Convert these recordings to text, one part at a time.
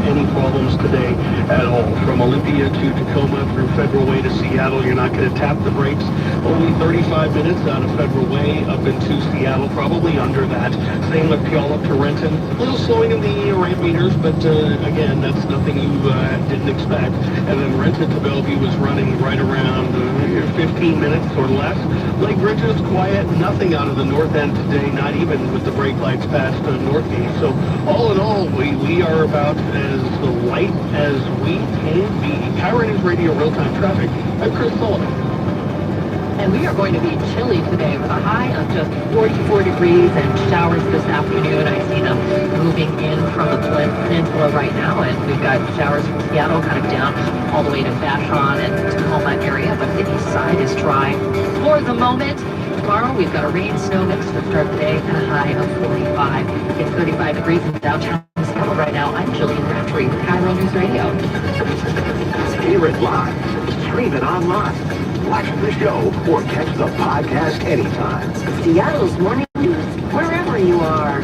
any problems today at all. From Olympia to Tacoma through Federal Way to Seattle, you're not going to tap the brakes. Only 35 minutes out of Federal Way up into Seattle, probably under that. Same with Puyallup to Renton. A little slowing in the ramp meters, but again, that's nothing you didn't expect. And then Renton to Bellevue was running right around 15 minutes or less. Lake Bridges, quiet, nothing out of the north end today, not even with the brake lights past Northgate. So all in all, we are about as light as we can be. KIRO News Radio Real-Time Traffic. I'm Chris Sullivan. And we are going to be chilly today with a high of just 44 degrees and showers this afternoon. I see them moving in from the peninsula right now, and we've got showers from Seattle kind of down all the way to Vashon and Tacoma area, but the east side is dry for the moment. Tomorrow we've got a rain-snow mix to start the day and a high of 45. It's 35 degrees in downtown Seattle right now. I'm Jillian Crabtree with KIRO News Radio. Hear it live. Stream it online. Watch the show or catch the podcast anytime. Seattle's Morning News, wherever you are.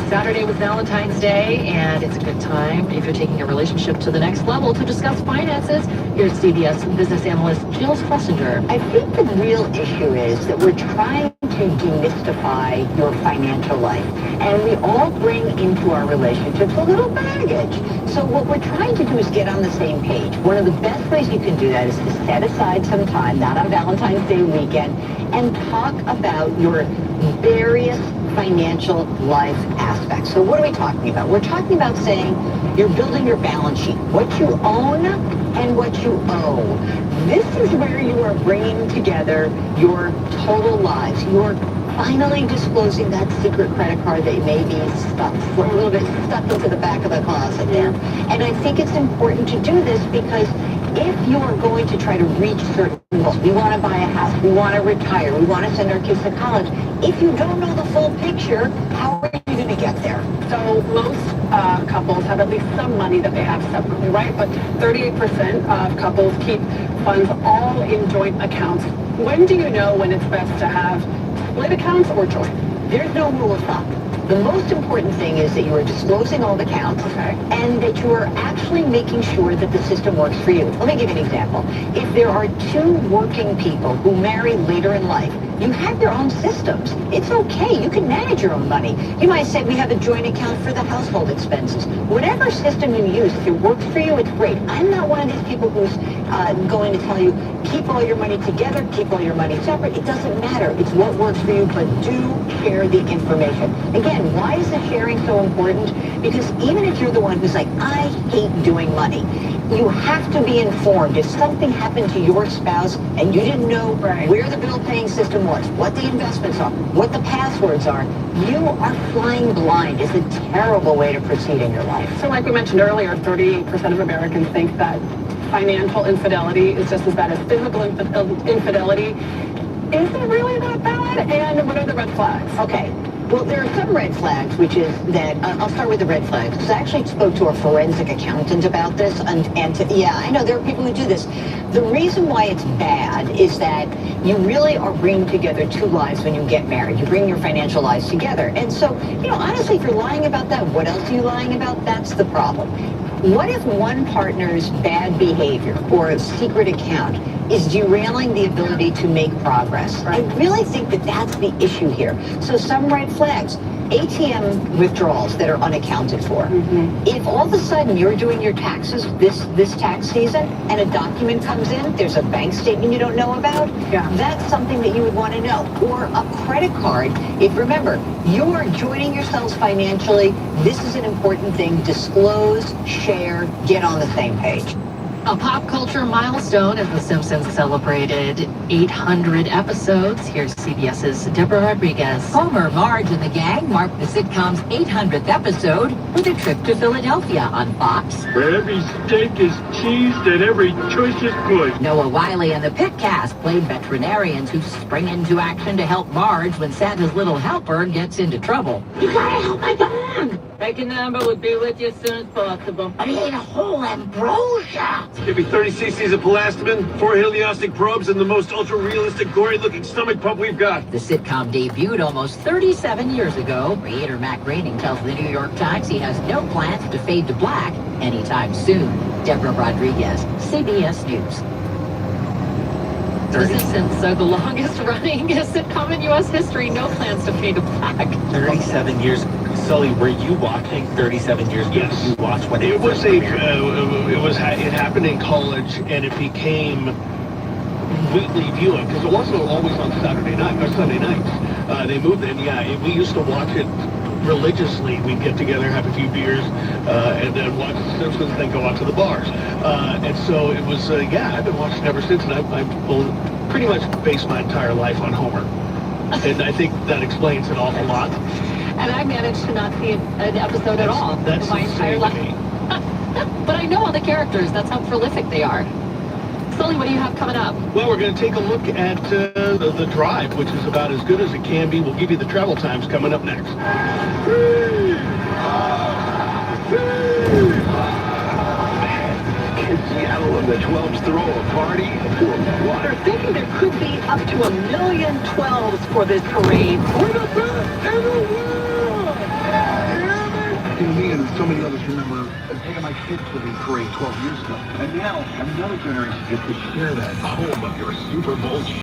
Saturday was Valentine's Day, and it's a good time if you're taking a relationship to the next level to discuss finances. Here's CBS business analyst Jill Schlesinger. I think the real issue is that we're trying to demystify your financial life, and we all bring into our relationships a little baggage. So what we're trying to do is get on the same page. One of the best ways you can do that is to set aside some time, not on Valentine's Day weekend, and talk about your various financial life aspects. So what are we talking about? We're talking about saying you're building your balance sheet, what you own and what you owe. This is where you are bringing together your total lives. You're finally disclosing that secret credit card that may be stuck for a little bit stuck into the back of the closet there. And I think it's important to do this because if you are going to try to reach certain goals, we want to buy a house, we want to retire, we want to send our kids to college, if you don't know the full picture, how are you going to get there? So most couples have at least some money that they have separately, right? But 38% of couples keep funds all in joint accounts. When do you know when it's best to have split accounts or joint? There's no rule of thumb. The most important thing is that you are disclosing all the accounts, okay, and that you are actually making sure that the system works for you. Let me give you an example. If there are two working people who marry later in life, you have your own systems. It's okay. You can manage your own money. You might say we have a joint account for the household expenses. Whatever system you use, if it works for you, it's great. I'm not one of these people who's going to tell you, keep all your money together, keep all your money separate. It doesn't matter. It's what works for you, but do share the information. Again, why is the sharing so important? Because even if you're the one who's like, I hate doing money, you have to be informed. If something happened to your spouse and you didn't know where the bill paying system was, what the investments are, what the passwords are, you are flying blind. It's a terrible way to proceed in your life. So like we mentioned earlier, 38% of Americans think that financial infidelity is just as bad as physical infidelity. Is it really that bad? And what are the red flags? Okay. Well, there are some red flags, which is that, I'll start with the red flags, because I actually spoke to a forensic accountant about this, yeah, I know there are people who do this. The reason why it's bad is that you really are bringing together two lives when you get married. You bring your financial lives together. And so, honestly, if you're lying about that, what else are you lying about? That's the problem. What if one partner's bad behavior or a secret account is derailing the ability to make progress? Right. I really think that that's the issue here. So some red flags. ATM withdrawals that are unaccounted for. Mm-hmm. If all of a sudden you're doing your taxes this tax season and a document comes in, there's a bank statement you don't know about, that's something that you would want to know. Or a credit card. If remember, you are joining yourselves financially, this is an important thing. Disclose, share, get on the same page. A pop culture milestone as The Simpsons celebrated 800 episodes. Here's CBS's Deborah Rodriguez. Homer, Marge, and the gang marked the sitcom's 800th episode with a trip to Philadelphia on Fox. Where every steak is cheesed and every choice is good. Noah Wiley and the Pit Cast played veterinarians who spring into action to help Marge when Santa's little helper gets into trouble. You gotta help my dog! Taking the number will be with you as soon as possible. I mean, whole ambrosia. Give me 30 cc's of Pelastamine, 4 heliostic probes, and the most ultra-realistic, gory-looking stomach pump we've got. The sitcom debuted almost 37 years ago. Creator Matt Groening tells the New York Times he has no plans to fade to black anytime soon. Deborah Rodriguez, CBS News. This is since the longest running sitcom in U.S. history. No plans to fade to black. 37 years. Sully, were you watching 37 years ago? Yes. Did you watch when It was first a, premiered? it happened in college, and it became weekly viewing because it wasn't always on Saturday night or Sunday nights. They moved it. Yeah, we used to watch it religiously. We'd get together, have a few beers, and then watch The Simpsons, then go out to the bars. And so it was, I've been watching ever since, and I've pretty much based my entire life on Homer. And I think that explains an awful lot. And I managed to not see an episode at all That's in my entire life. But I know all the characters. That's how prolific they are. Sully, what do you have coming up? Well, we're going to take a look at the drive, which is about as good as it can be. We'll give you the travel times coming up next. Can Seattle and the 12s throw a party or what? They're thinking there could be up to 1 million 12s for this parade. We're the best in the world! Me and so many others remember taking my kids to the parade 12 years ago. And now another generation gets to share that home of your Super Bowl